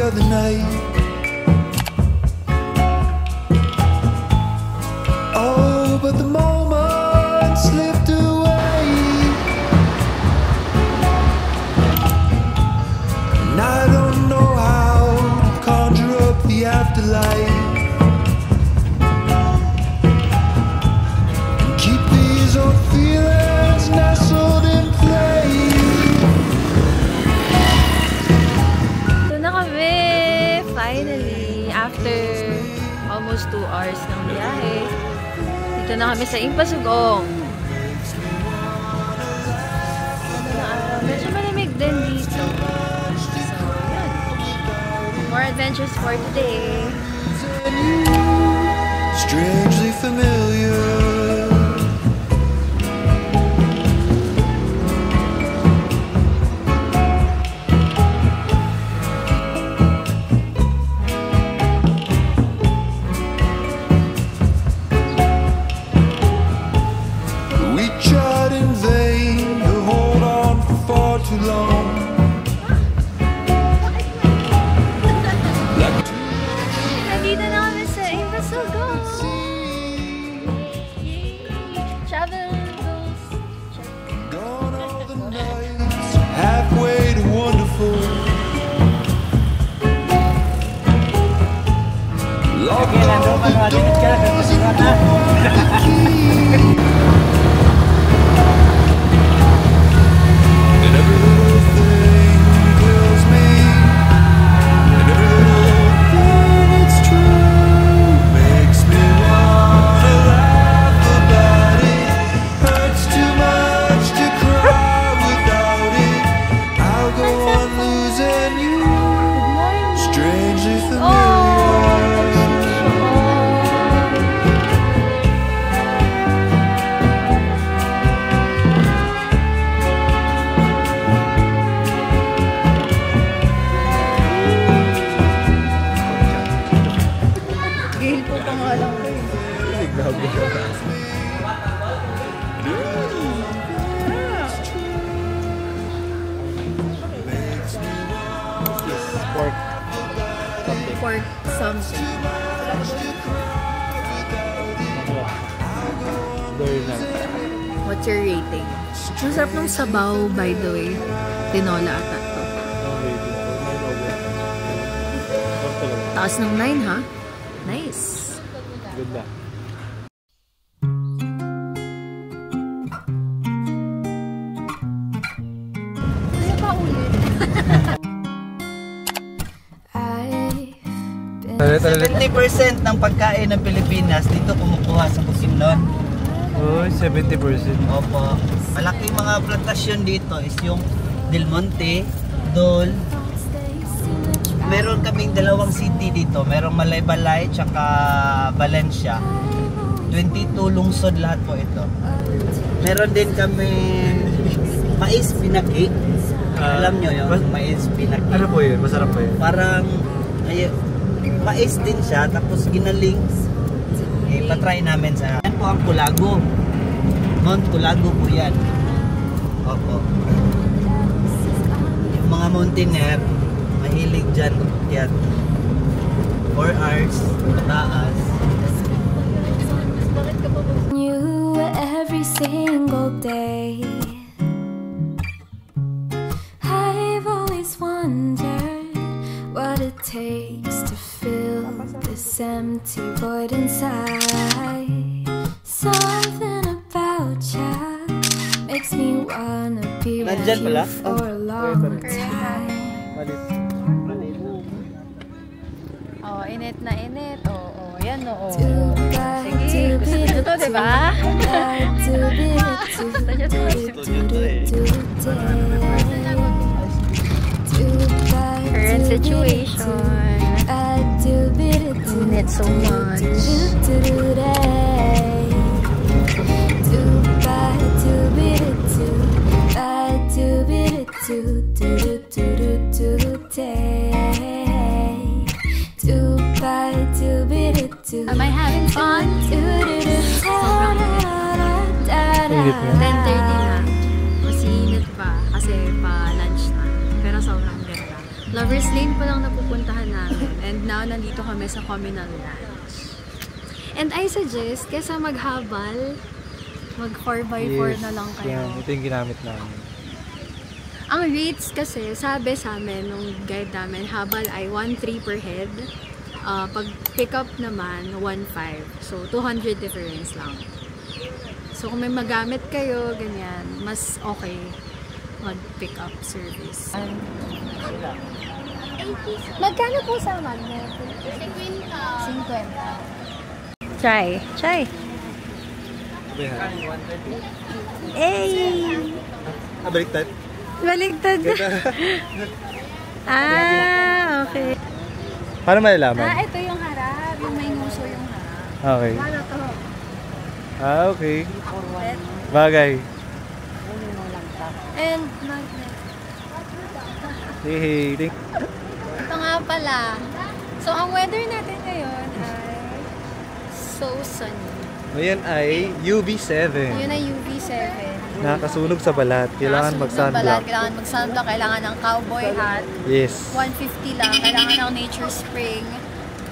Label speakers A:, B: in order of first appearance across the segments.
A: The night, oh, but the moment slipped away, and I don't know how to conjure up the afterlife and keep these old feelings nestled in place.
B: Finally, after almost 2 hours ng biyahe, dito na kami sa Impasugong. Medyo malamig din dito. So, yan. More adventures for today.
A: Strangely familiar. Halfway to wonderful. Lock all the doors and point the key. And every little thing kills me. And every little thing that's true makes me wanna laugh about it. Hurts too much to cry without it. I'll go on losing you. Strangely familiar.
B: Pork something. What's your rating? Masarap ng sabaw, by the way. Tinola ata to. Taas ng 9, ha? Nice.
C: Ganda.
B: Kaya pa ulit.
D: 70% ng pagkain ng Pilipinas dito kumukuha sa Bukidnon.
C: Oh, 70%.
D: Opo. Malaking mga plantasyon dito is yung Del Monte, Dole. Meron kaming dalawang city dito. Merong Malaybalay tsaka Valencia. 22 lungsod lahat po ito. Meron din kami mais pinaki. Alam nyo yun? Mais pinaki.
C: Ano po yun? Masarap po yun?
D: Parang mais din siya, tapos ginaling. Patry namin sa... Yan po ang Kulago. Mount Kulago po yan. Opo. Yung mga mountaineer, mahilig dyan. Yan. 4 hours, mataas.
E: You every single day. I've always wondered what it takes to fill this empty void inside. Something about you makes me wanna be with you for a long time.
B: Oh, init na init. Oh, yan oh. Sige, gusto nyo to, diba? Gusto nyo to. Current situation. Init so much. 10:30 na. Masinit pa kasi pa lunch na. Pero sobrang ganda. Lover's Lane pa lang napupuntahan namin. And now, nandito kami sa Communal Ranch. And I suggest, kesa maghabal, mag 4x4 na lang kayo.
C: Yan, ito yung ginamit namin.
B: Ang rates kasi, sabi sa amin, nung guide namin, habal ay 1.3 per head. Pag pick up naman, 1.5. So, 200 difference lang. So, kung may magamit kayo, ganyan, mas okay mag-pick up service. Magkano po sa magnet? 50. Try. Hey!
C: Baliktad.
B: Baligtad. Okay.
C: Paano malalaman?
B: Ito yung harap. Yung may nguso yung harap.
C: Okay.
B: Ano to?
C: Okay. Bagay.
B: And magnet.
C: Hey.
B: Ito nga pala. So, ang weather natin ngayon ay so sunny.
C: Ngayon ay UV7.
B: Yun ay UV7.
C: Nakakasunog sa balat. Kailangan mag-sunblock.
B: Kailangan mag-sunblock. Kailangan ng cowboy hat.
C: Yes.
B: 150 lang. Kailangan ng Nature Spring.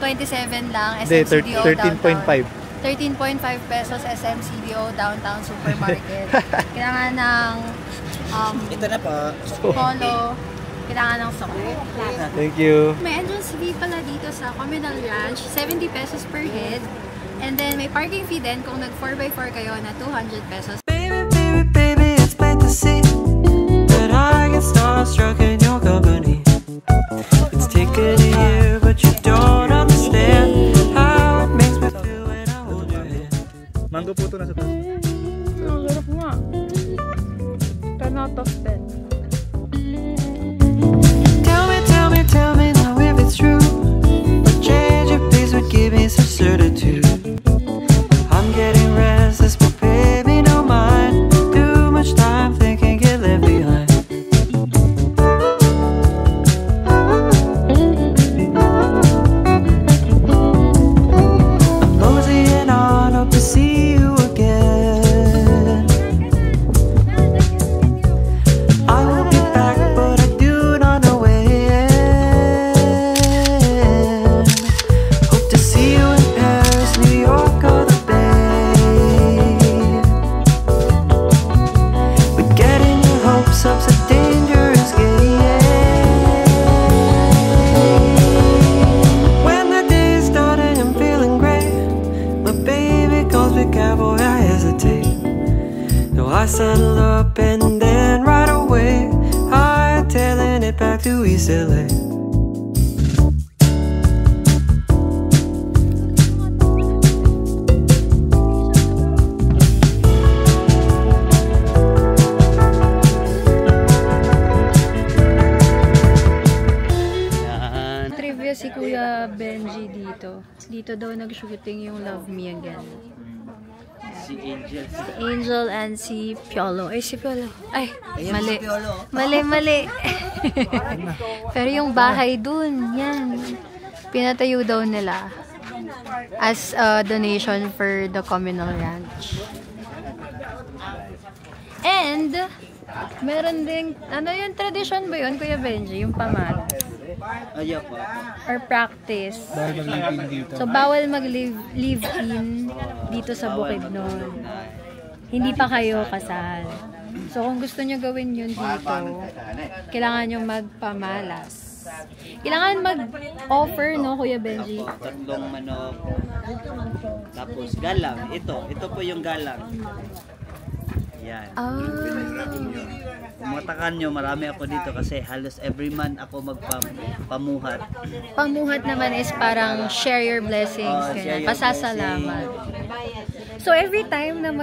B: 27 lang.
C: Hindi,
B: SMCDO
C: 13.5.
B: 13.5 pesos SMCDO Downtown Supermarket. Kailangan ng
D: Ito na po.
B: polo. Kailangan ng socks.
C: Thank you.
B: May entrance fee pala dito sa Communal Ranch. 70 pesos per head. And then may parking fee din kung nag 4x4 kayo na 200 pesos.
A: Baby, it's plain to see that I get starstruck in your company. It's taken a year, but you don't understand how it makes me feel when I hold your hand.
C: Mango po ito nasa taas.
B: Ang sarap nga. 10 out of 10.
A: Tell me now if it's true. A change of pace would give me some certitude. I'm getting restless, but baby, don't mind. Too much time thinking, get left behind. I'm moseying on, hope to see you again. I will be back, but I do not know when. Hope to see you in Paris, New York, or the Bay. But getting your hopes up's a dangerous game. When the day is starting, I'm feeling great. My baby calls me cowboy, I hesitate. No, I settle up and then right away hightailing it back to East LA.
D: Yan.
B: Trivia si Kuya Benji dito. Dito daw nag-shooting yung Love Me Again.
D: Si Angel.
B: Si Angel and si Piolo. Ay, si Piolo. Ay,
D: Ayan
B: mali.
D: si Piolo.
B: Mali. Pero yung bahay dun, yan. Pinatayo daw nila as a donation for the Communal Ranch. And, meron ding, ano yung tradition ba yun, Kuya Benji? Yung pamalas.
D: Ayaw po.
B: Or practice.
C: Dahil mag-live dito.
B: So, bawal mag-live-in dito sa Bukidnon. Hindi pa kayo kasal. So, kung gusto nyo gawin yun dito, kailangan nyo magpamalas. Kailangan mag-offer, no, Kuya Benji?
D: Tatlong manok. Tapos galang. Ito po yung galang. Yan. Kumatakan nyo, marami ako dito kasi halos every month ako magpamuhat.
B: Pamuhat naman is parang share your blessings.
D: Share your
B: Pasasalamat. So, every time na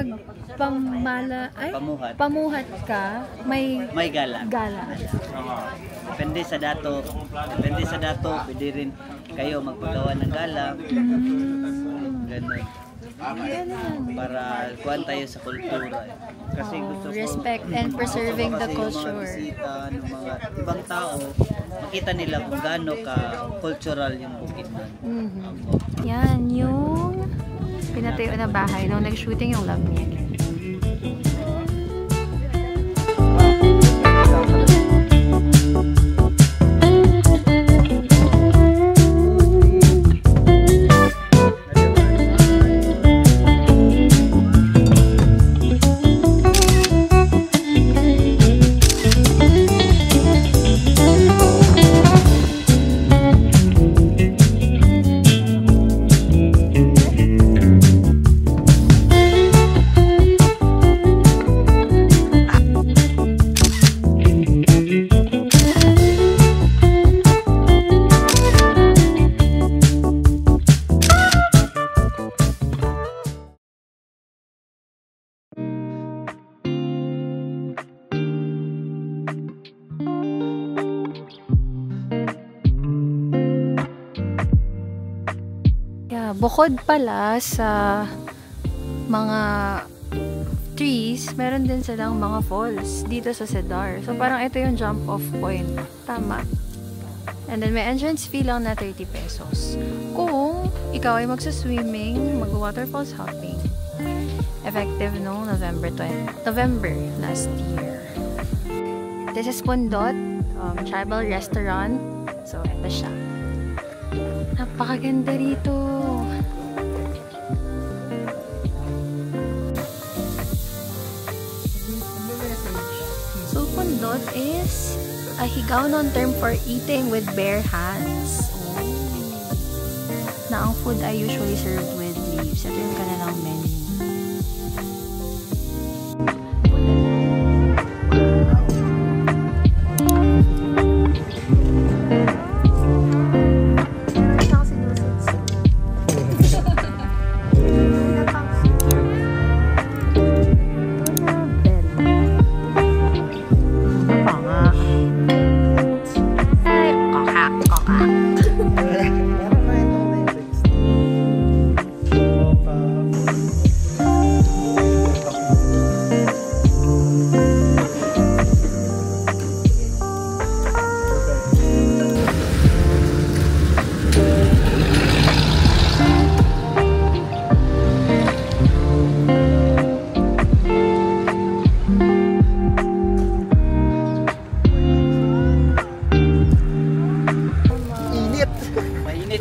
B: pamuhat ka, may
D: galang. Depende sa dato, pwede rin kayo magpagawa ng galang. Ganun. Para kuhan tayo sa kultura. Kasi gusto ko
B: respect and preserving the culture.
D: Mga bisita ng mga ibang tao, makita nila kung gaano ka cultural yung Bukidnon.
B: Yan, yung pinatayo na bahay nung nag-shooting yung Love Me Again. bukod pala sa mga trees, meron din silang mga falls dito sa Cedar. So, parang ito yung jump off point. Tama. And then, may entrance fee lang na 30 pesos. Kung ikaw ay magsa-swimming, mag-waterfalls hopping. Effective noong November last year. This is Pundot, tribal restaurant. So, ito siya. Napakaganda rito. So, Pundot is a Higaonon term for eating with bare hands. Na ang food ay usually served with leaves. Ito yung kanilang menu.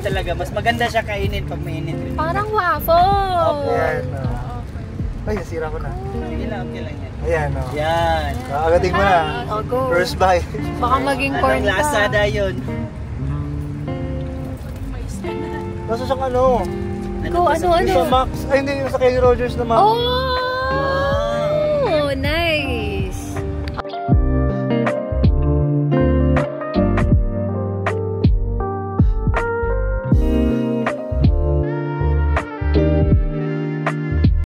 D: Talaga, mas maganda siya kainin pag mainit.
B: Parang waffle!
C: Ayan. Ay, nasira ko na.
D: Sige lang, okay lang yan.
C: Ayan, o.
D: Yan.
C: Agating mo na.
B: I'll go.
C: First bite.
B: Baka maging corn
D: Anong lasa
B: ka.
D: na yun?
C: Nasa siyang ano?
B: Go, ano?
C: Yung sa Max. Ay, hindi. Yung sa Kenny Rogers na Max.
B: Oh!